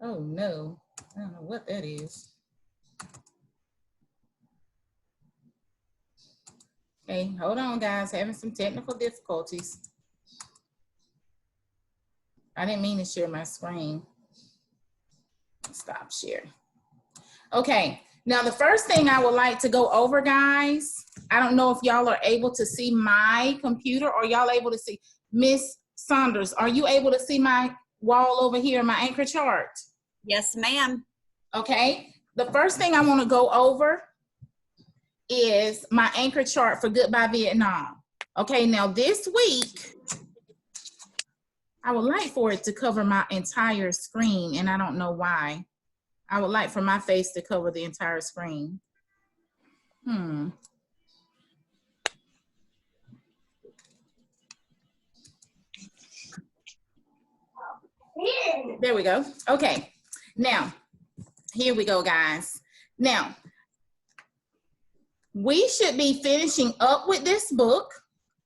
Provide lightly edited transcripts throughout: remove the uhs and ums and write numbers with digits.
Oh no, I don't know what that is. Okay, hold on guys, having some technical difficulties. I didn't mean to share my screen. Stop sharing. Okay, now the first thing I would like to go over, guys, I don't know if y'all are able to see my computer or y'all able to see. Miss Saunders, are you able to see my wall over here, my anchor chart? Yes, ma'am. Okay, the first thing I want to go over is my anchor chart for Goodbye Vietnam. Okay, now this week, I would like for it to cover my entire screen, and I don't know why. I would like for my face to cover the entire screen. There we go. Okay, now, here we go, guys. Now, we should be finishing up with this book.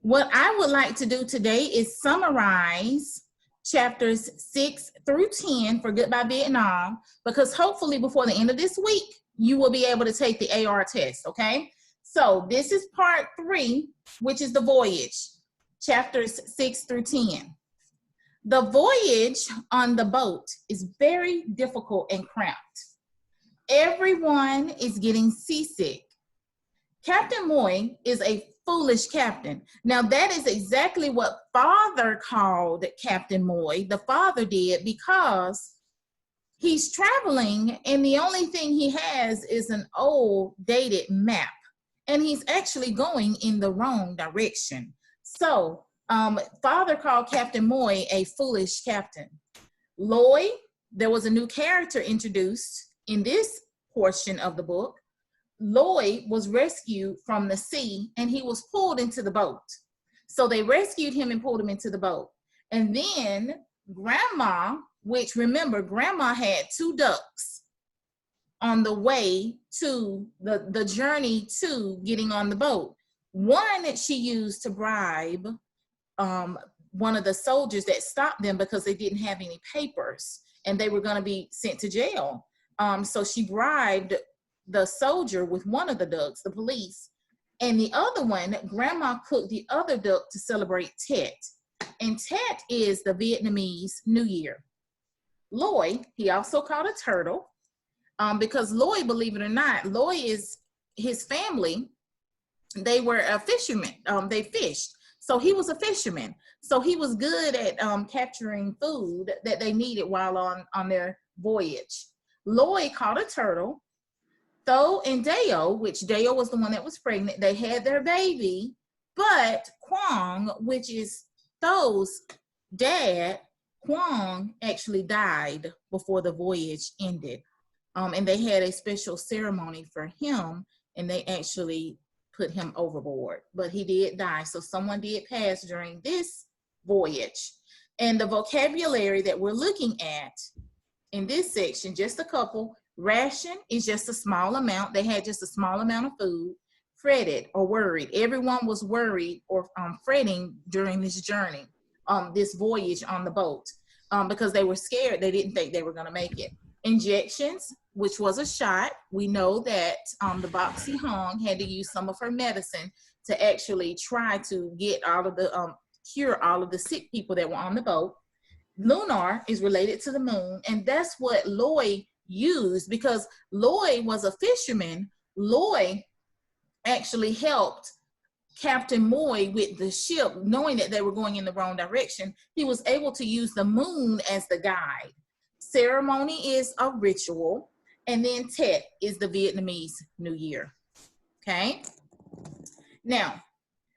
What I would like to do today is summarize chapters 6 through 10 for Goodbye Vietnam, because hopefully before the end of this week, you will be able to take the AR test, okay? So this is part 3, which is the voyage, chapters 6 through 10. The voyage on the boat is very difficult and cramped. Everyone is getting seasick. Captain Moy is a foolish captain. Now that is exactly what father called Captain Moy. The father did, because he's traveling and the only thing he has is an old dated map, and he's actually going in the wrong direction. So father called Captain Moy a foolish captain. Lloyd, there was a new character introduced in this portion of the book. Lloyd was rescued from the sea and he was pulled into the boat. So they rescued him and pulled him into the boat. And then Grandma, which remember, Grandma had 2 ducks on the way to the journey to getting on the boat. One that she used to bribe one of the soldiers that stopped them because they didn't have any papers and they were going to be sent to jail. So she bribed the soldier with one of the ducks, the police, and the other one, Grandma cooked the other duck to celebrate Tet. And Tet is the Vietnamese New Year. Lloyd, he also caught a turtle because Lloyd, believe it or not, Lloyd is his family. They were a fisherman. They fished. So he was a fisherman. So he was good at capturing food that they needed while on their voyage. Lloyd caught a turtle. Tho and Deo, which Deo was the one that was pregnant, they had their baby, but Quang, which is Tho's dad, Quang actually died before the voyage ended. And they had a special ceremony for him, and they actually put him overboard, but he did die. So someone did pass during this voyage. And the vocabulary that we're looking at in this section, just a couple. Ration is just a small amount. They had just a small amount of food. Fretted or worried. Everyone was worried or fretting during this journey, this voyage on the boat, because they were scared. They didn't think they were going to make it. Injections, which was a shot. We know that the Boxy Hong had to use some of her medicine to actually try to get all of the, cure all of the sick people that were on the boat. Lunar is related to the moon, and that's what Lloyd used, because Lloyd was a fisherman. Lloyd actually helped Captain Moy with the ship, knowing that they were going in the wrong direction. He was able to use the moon as the guide. Ceremony is a ritual, and then Tet is the Vietnamese New Year. Okay, now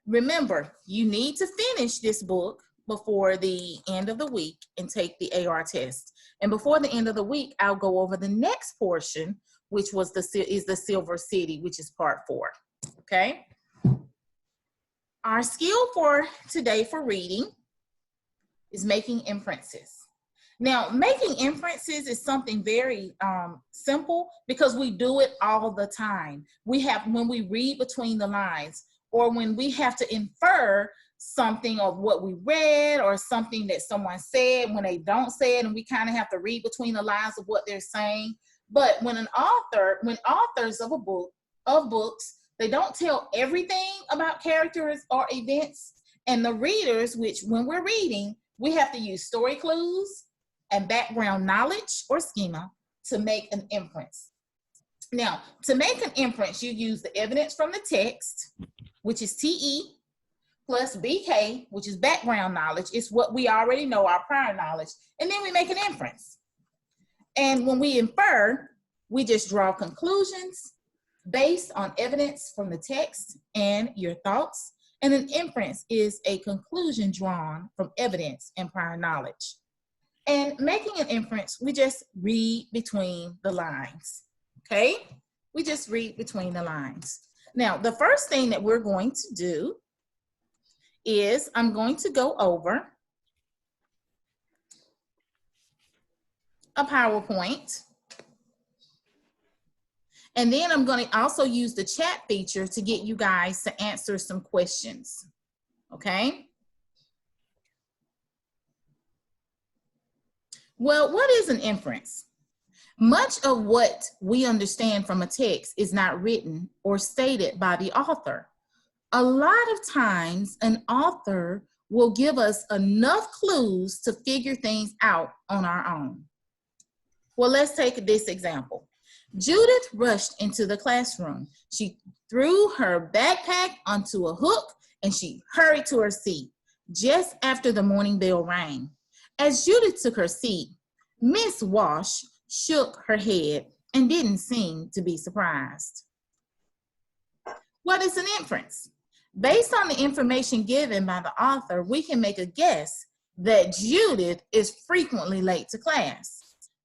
remember, you need to finish this book before the end of the week and take the AR test. And before the end of the week, I'll go over the next portion, which was the Silver City, which is part 4. Okay. Our skill for today for reading is making inferences. Now, making inferences is something very simple, because we do it all the time. When we read between the lines, or when we have to infer something of what we read or something that someone said when they don't say it, and we kind of have to read between the lines of what they're saying. But when authors of books, they don't tell everything about characters or events, and the readers, which when we're reading, we have to use story clues and background knowledge or schema to make an inference. Now, to make an inference, you use the evidence from the text, which is TE, plus BK, which is background knowledge. It's what we already know, our prior knowledge, and then we make an inference. And when we infer, we just draw conclusions based on evidence from the text and your thoughts. And an inference is a conclusion drawn from evidence and prior knowledge. And making an inference, we just read between the lines, okay? We just read between the lines. Now, the first thing that we're going to do is I'm going to go over a PowerPoint. And then I'm going to also use the chat feature to get you guys to answer some questions, okay? Well, what is an inference? Much of what we understand from a text is not written or stated by the author. A lot of times, an author will give us enough clues to figure things out on our own. Well, let's take this example. Judith rushed into the classroom. She threw her backpack onto a hook and she hurried to her seat just after the morning bell rang. As Judith took her seat, Miss Walsh shook her head and didn't seem to be surprised. What is an inference? Based on the information given by the author, we can make a guess that Judith is frequently late to class.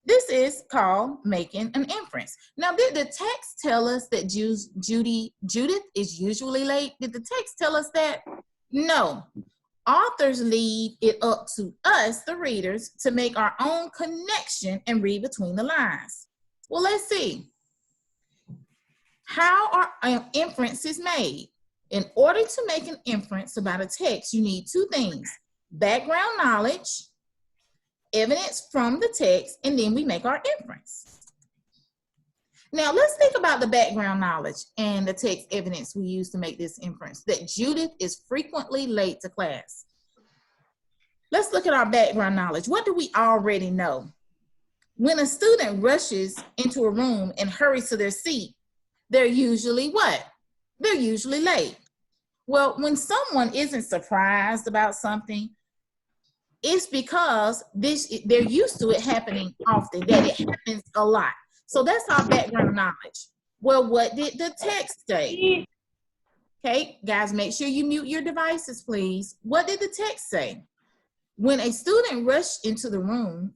This is called making an inference. Now, did the text tell us that Judith is usually late? Did the text tell us that? No. Authors leave it up to us, the readers, to make our own connection and read between the lines. Well, let's see. How are inferences made? In order to make an inference about a text, you need two things: background knowledge, evidence from the text, and then we make our inference. Now, let's think about the background knowledge and the text evidence we use to make this inference, that Judith is frequently late to class. Let's look at our background knowledge. What do we already know? When a student rushes into a room and hurries to their seat, they're usually what? They're usually late. Well, when someone isn't surprised about something, it's because they're used to it happening often, that it happens a lot. So that's our background knowledge. Well, what did the text say? Okay, guys, make sure you mute your devices, please. What did the text say? When a student rushes into a room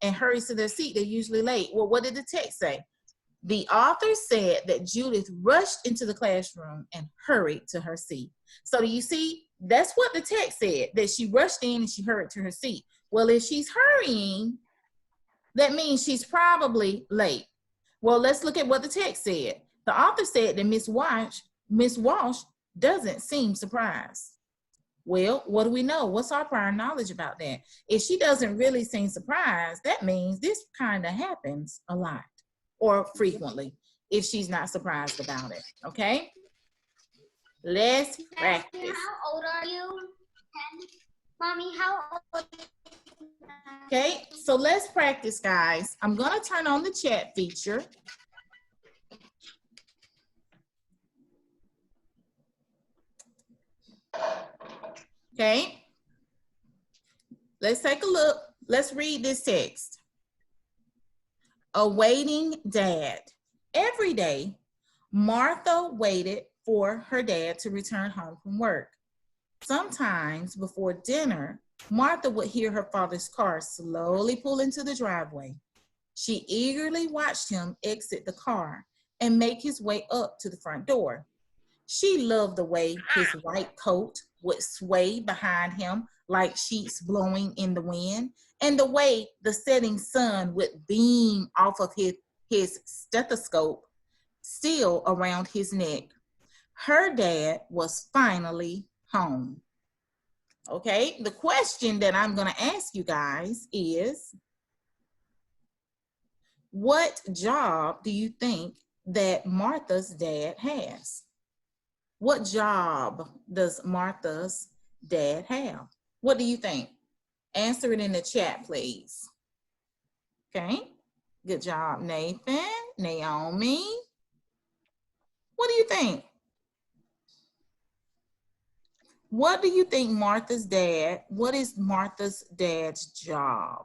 and hurries to their seat, they're usually late. Well, what did the text say? The author said that Judith rushed into the classroom and hurried to her seat. So do you see? That's what the text said, that she rushed in and she hurried to her seat. Well, if she's hurrying, that means she's probably late. Well, let's look at what the text said. The author said that Miss Walsh doesn't seem surprised. Well, what do we know? What's our prior knowledge about that? If she doesn't really seem surprised, that means this kind of happens a lot or frequently if she's not surprised about it, okay? Let's practice. How old are you? 10. Mommy, how old? Okay, so let's practice, guys. I'm gonna turn on the chat feature. Okay, let's take a look. Let's read this text. Awaiting dad. Every day, Martha waited for her dad to return home from work. Sometimes before dinner, Martha would hear her father's car slowly pull into the driveway. She eagerly watched him exit the car and make his way up to the front door. She loved the way his white coat would sway behind him like sheets blowing in the wind, and the way the setting sun would beam off of his stethoscope still around his neck. her dad was finally home. Okay, the question that I'm going to ask you guys is, what job do you think that Martha's dad has? What job does Martha's dad have? What do you think? Answer it in the chat, please. Okay, good job, Nathan, Naomi. What do you think? What do you think Martha's dad, what is Martha's dad's job?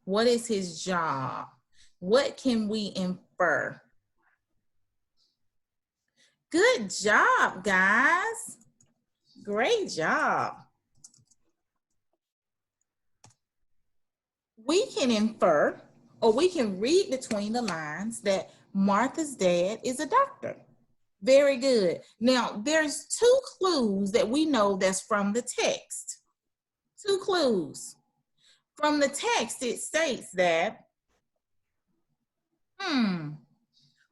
What is his job? What can we infer? Good job, guys. Great job. We can infer, or we can read between the lines, that Martha's dad is a doctor. Very good. Now, there's two clues that we know that's from the text. Two clues. From the text, it states that,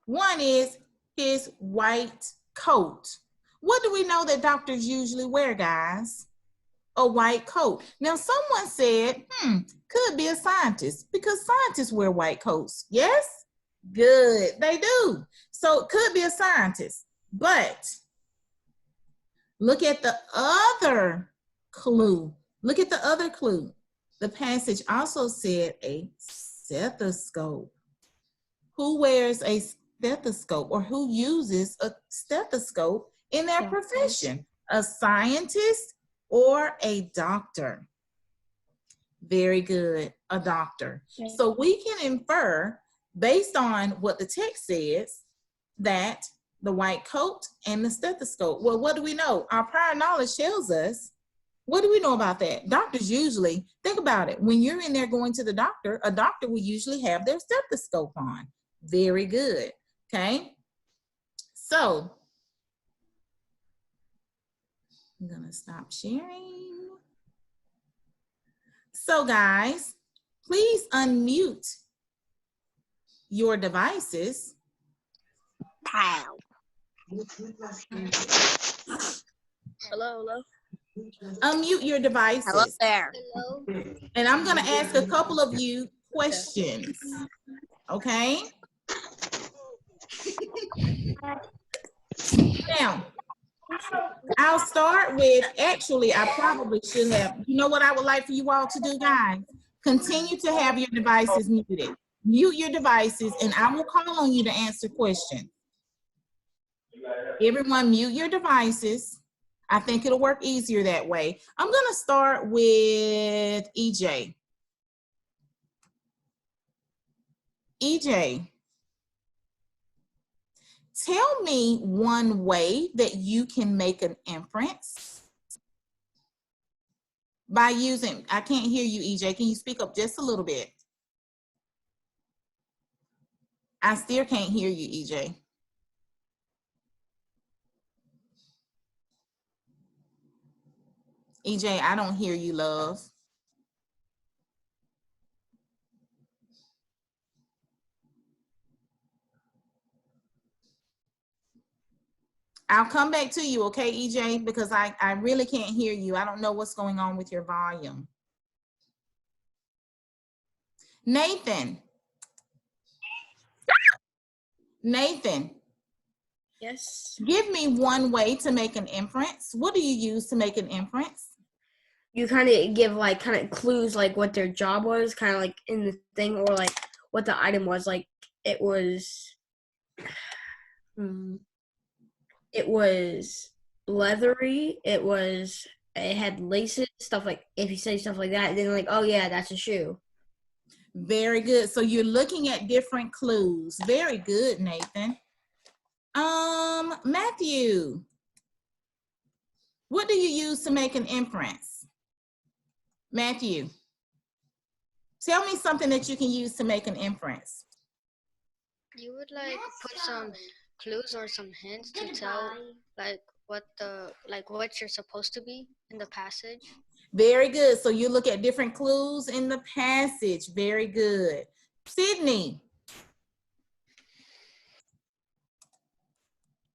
one is his white coat. What do we know that doctors usually wear, guys? A white coat. Now, someone said, could be a scientist, because scientists wear white coats. Yes? Good, they do. So it could be a scientist, but look at the other clue. Look at the other clue. The passage also said a stethoscope. Who wears a stethoscope, or who uses a stethoscope in their profession? A scientist or a doctor? Very good, a doctor. Okay. So we can infer, based on what the text says, that the white coat and the stethoscope. Well, what do we know? Our prior knowledge tells us. What do we know about that? Doctors usually, think about it, when you're in there going to the doctor, a doctor will usually have their stethoscope on. Very good, okay? So, I'm gonna stop sharing. So guys, please unmute your devices. Pow. Hello, hello. Unmute your devices. Hello there. Hello. And I'm gonna ask a couple of you questions, okay? Now, I'll start with, actually, I probably should have, you know what I would like for you all to do, guys? Continue to have your devices muted. Mute your devices, and I will call on you to answer questions. Everyone mute your devices. I think it'll work easier that way. I'm gonna start with EJ. EJ, tell me one way that you can make an inference by using, I can't hear you, EJ. Can you speak up just a little bit? I still can't hear you, EJ. EJ, I don't hear you, love. I'll come back to you, okay, EJ? Because I really can't hear you. I don't know what's going on with your volume. Nathan. Nathan. Yes. Give me one way to make an inference. What do you use to make an inference? You kind of give like kind of clues, like what their job was, kind of like in the thing, or like what the item was. Like it was leathery. It had laces, stuff like, if you say stuff like that, then like, oh yeah, that's a shoe. Very good. So you're looking at different clues. Very good, Nathan. Matthew, what do you use to make an inference? Matthew, tell me something that you can use to make an inference. You would like put some clues or some hints to tell like what you're supposed to be in the passage. Very good. So you look at different clues in the passage. Very good. Sydney.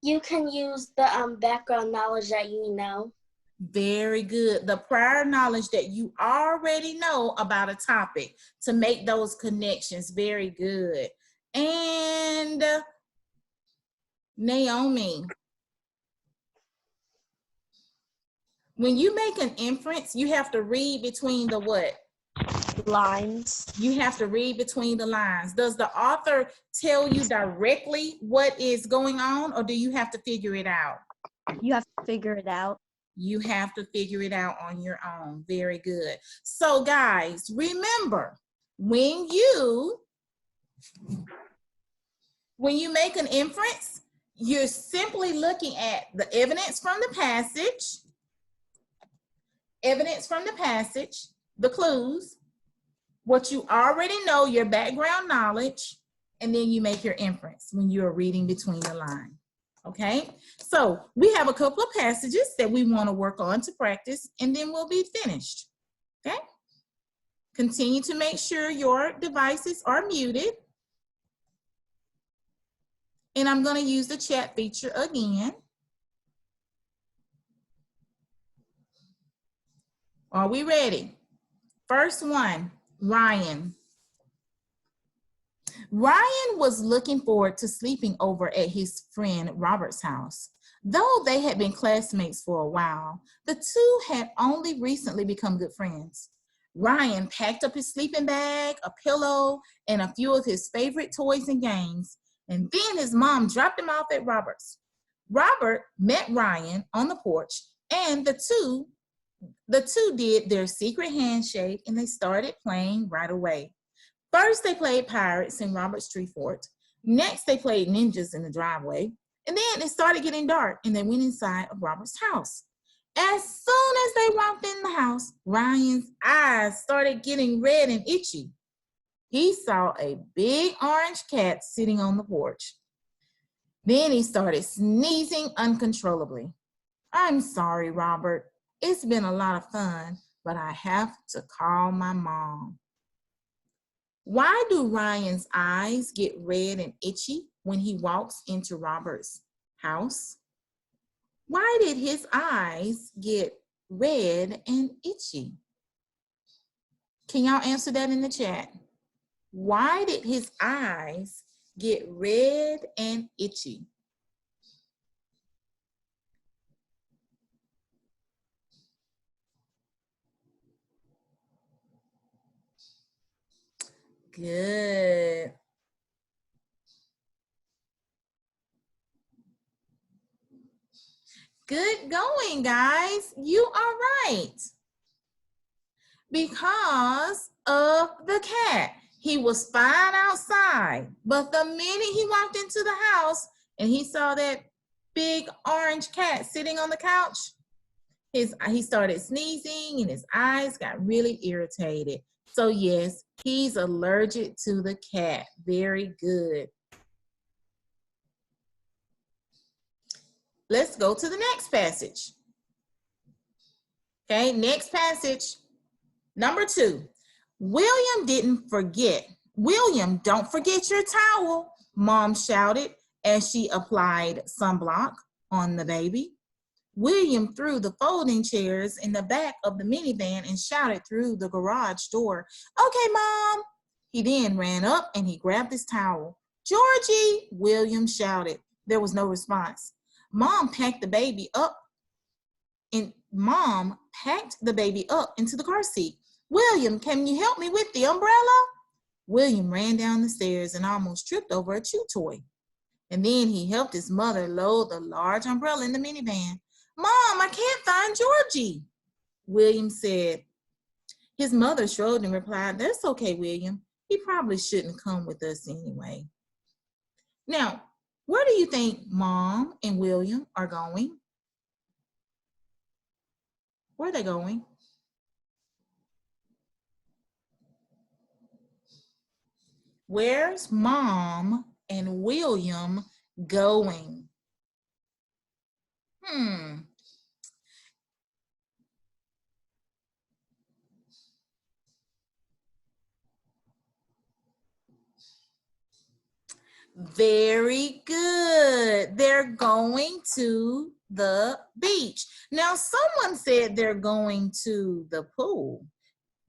You can use the background knowledge that you know. Very good. The prior knowledge that you already know about a topic to make those connections. Very good. And Naomi, when you make an inference, you have to read between the what? Lines. You have to read between the lines. Does the author tell you directly what is going on, or do you have to figure it out? You have to figure it out. You have to figure it out on your own. Very good. So guys, remember, when you make an inference, you're simply looking at the evidence from the passage, the clues, what you already know, your background knowledge, and then you make your inference when you're reading between the lines. Okay, so we have a couple of passages that we want to work on to practice, and then we'll be finished. Okay, continue to make sure your devices are muted. And I'm going to use the chat feature again. Are we ready? First one, Ryan. Ryan was looking forward to sleeping over at his friend Robert's house. Though they had been classmates for a while, the two had only recently become good friends. Ryan packed up his sleeping bag, a pillow, and a few of his favorite toys and games, and then his mom dropped him off at Robert's. Robert met Ryan on the porch, and the two did their secret handshake, and they started playing right away. First, they played pirates in Robert's tree fort. Next, they played ninjas in the driveway. And then it started getting dark, and they went inside of Robert's house. As soon as they walked in the house, Ryan's eyes started getting red and itchy. He saw a big orange cat sitting on the porch. Then he started sneezing uncontrollably. I'm sorry, Robert. It's been a lot of fun, but I have to call my mom. Why do Ryan's eyes get red and itchy when he walks into Robert's house? Why did his eyes get red and itchy? Can y'all answer that in the chat? Why did his eyes get red and itchy? Good. Good going, guys. You are right. Because of the cat. He was fine outside, but the minute he walked into the house and he saw that big orange cat sitting on the couch, he started sneezing and his eyes got really irritated. So yes, he's allergic to the cat. Very good. Let's go to the next passage. Okay, next passage, number 2. William, don't forget your towel, Mom shouted as she applied sunblock on the baby. William threw the folding chairs in the back of the minivan and shouted through the garage door, "Okay, Mom." He then ran up and he grabbed his towel. "Georgie," William shouted. There was no response. Mom packed the baby up into the car seat. "William, can you help me with the umbrella?" William ran down the stairs and almost tripped over a chew toy. And then he helped his mother load the large umbrella in the minivan. "Mom, I can't find Georgie," William said. His mother shrugged and replied, "That's okay, William. He probably shouldn't come with us anyway." Now, where do you think Mom and William are going? Where are they going? Where's Mom and William going? Very good. They're going to the beach. Now, someone said they're going to the pool.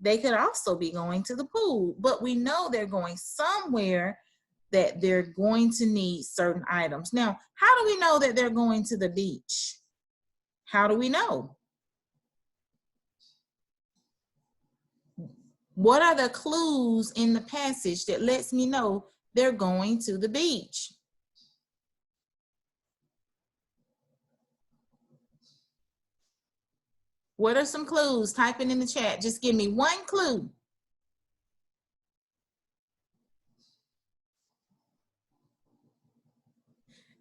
They could also be going to the pool, but we know they're going somewhere that they're going to need certain items. Now, how do we know that they're going to the beach? How do we know? What are the clues in the passage that lets me know they're going to the beach? What are some clues? Type it in the chat. Just give me one clue.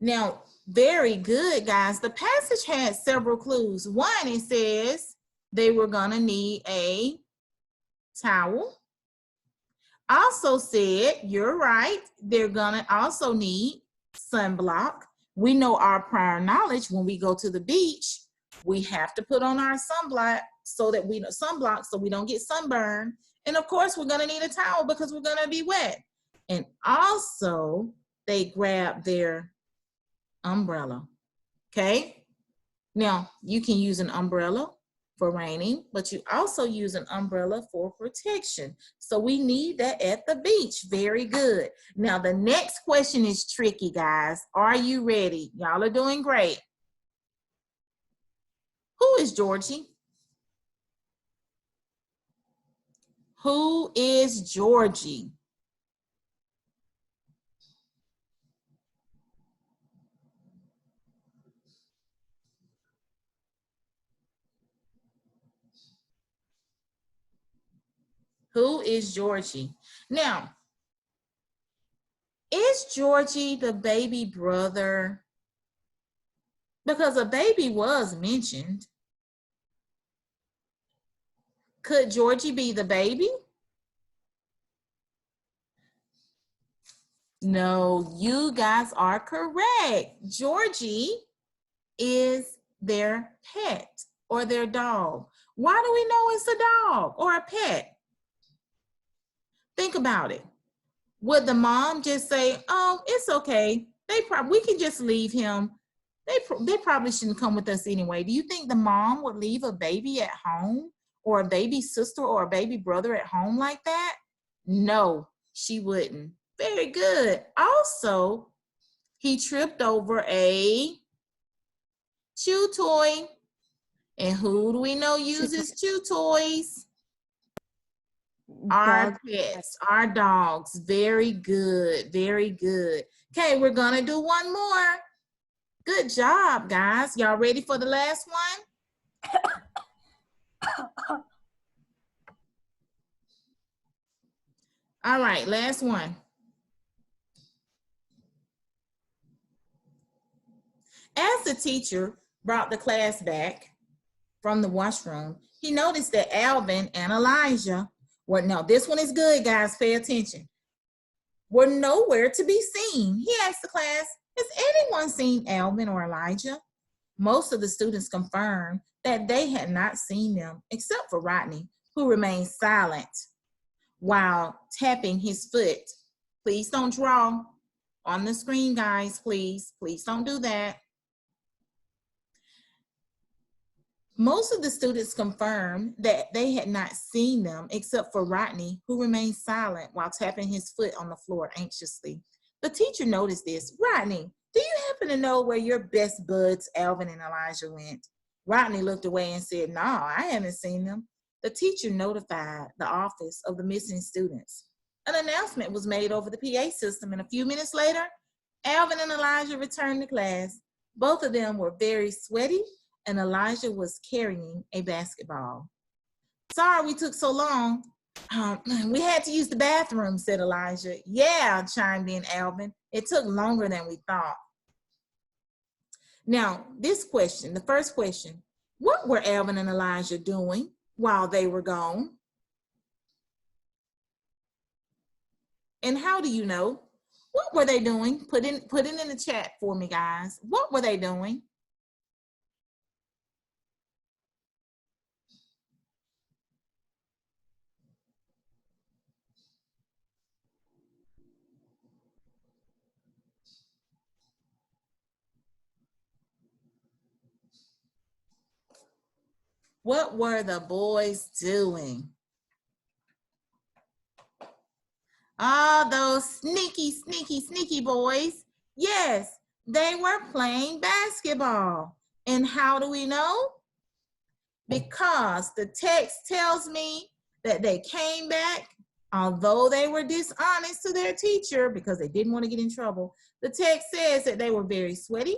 Now, very good, guys. The passage had several clues. One, it says they were gonna need a towel. Also said, you're right, they're gonna also need sunblock. We know our prior knowledge, when we go to the beach, we have to put on our sunblock so that we don't get sunburned. And of course, we're gonna need a towel because we're gonna be wet. And also, they grab their umbrella. Okay? Now, you can use an umbrella for raining, but you also use an umbrella for protection. So we need that at the beach. Very good. Now, the next question is tricky, guys. Are you ready? Y'all are doing great. Who is Georgie? Who is Georgie? Who is Georgie? Now, is Georgie the baby brother? Because a baby was mentioned. Could Georgie be the baby? No, you guys are correct. Georgie is their pet or their dog. Why do we know it's a dog or a pet? Think about it. Would the mom just say, oh, it's okay. We can just leave him. They probably shouldn't come with us anyway. Do you think the mom would leave a baby at home or a baby sister or a baby brother at home like that? No, she wouldn't. Very good. Also, he tripped over a chew toy. And who do we know uses chew toys? Our pets, our dogs. Very good, very good. Okay, we're gonna do one more. Good job, guys. Y'all ready for the last one? All right, last one. As the teacher brought the class back from the washroom, he noticed that Alvin and Elijah were, now this one is good, guys, pay attention, were nowhere to be seen. He asked the class, has anyone seen Alvin or Elijah? Most of the students confirmed that they had not seen them, except for Rodney, who remained silent while tapping his foot. Please don't draw on the screen, guys, please. Please don't do that. Most of the students confirmed that they had not seen them except for Rodney, who remained silent while tapping his foot on the floor anxiously. The teacher noticed this. Rodney, do you happen to know where your best buds, Alvin and Elijah, went? Rodney looked away and said, no, I haven't seen them. The teacher notified the office of the missing students. An announcement was made over the PA system, and a few minutes later, Alvin and Elijah returned to class. Both of them were very sweaty, and Elijah was carrying a basketball. Sorry we took so long. We had to use the bathroom, said Elijah. Yeah, chimed in Alvin. It took longer than we thought. Now, this question, the first question, what were Alvin and Elijah doing while they were gone? And how do you know? What were they doing? Put it in the chat for me, guys. What were they doing? What were the boys doing? Ah, those sneaky, sneaky, sneaky boys. Yes, they were playing basketball. And how do we know? Because the text tells me that they came back, although they were dishonest to their teacher because they didn't want to get in trouble. The text says that they were very sweaty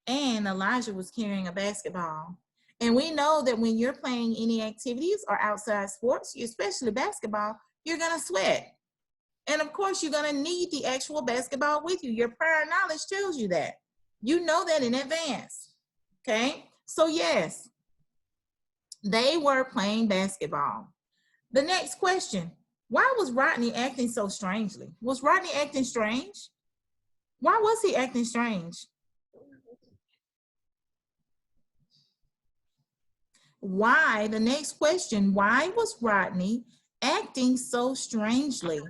and Elijah was carrying a basketball. And we know that when you're playing any activities or outside sports, especially basketball, you're gonna sweat. And of course, you're gonna need the actual basketball with you. Your prior knowledge tells you that. You know that in advance, okay? So yes, they were playing basketball. The next question, why was Rodney acting so strangely? Was Rodney acting strange? Why was he acting strange? Why, the next question, why was Rodney acting so strangely?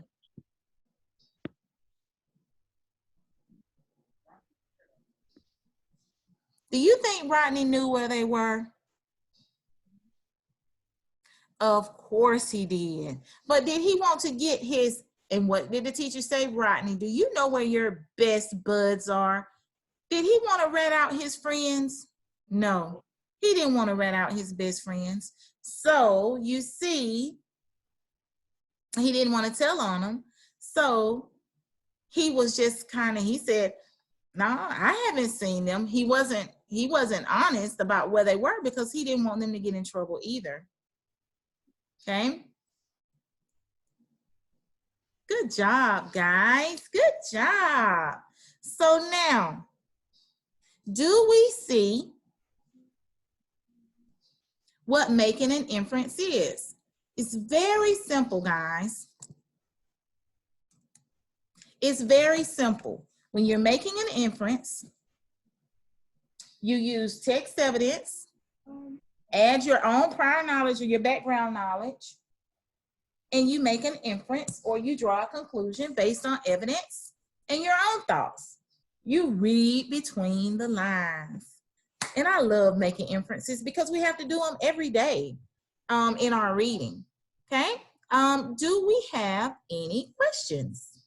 Do you think Rodney knew where they were? Of course he did. But did he want to get his, and what did the teacher say? Rodney, do you know where your best buds are? Did he want to rat out his friends? No, he didn't want to rat out his best friends. So you see, he didn't want to tell on them. So he was just kind of, he said, no, I haven't seen them. He wasn't honest about where they were because he didn't want them to get in trouble either. Okay. Good job, guys. Good job. So now, do we see what making an inference is? It's very simple, guys. It's very simple. When you're making an inference, you use text evidence, add your own prior knowledge or your background knowledge, and you make an inference or you draw a conclusion based on evidence and your own thoughts. You read between the lines. And I love making inferences because we have to do them every day in our reading, okay? Do we have any questions?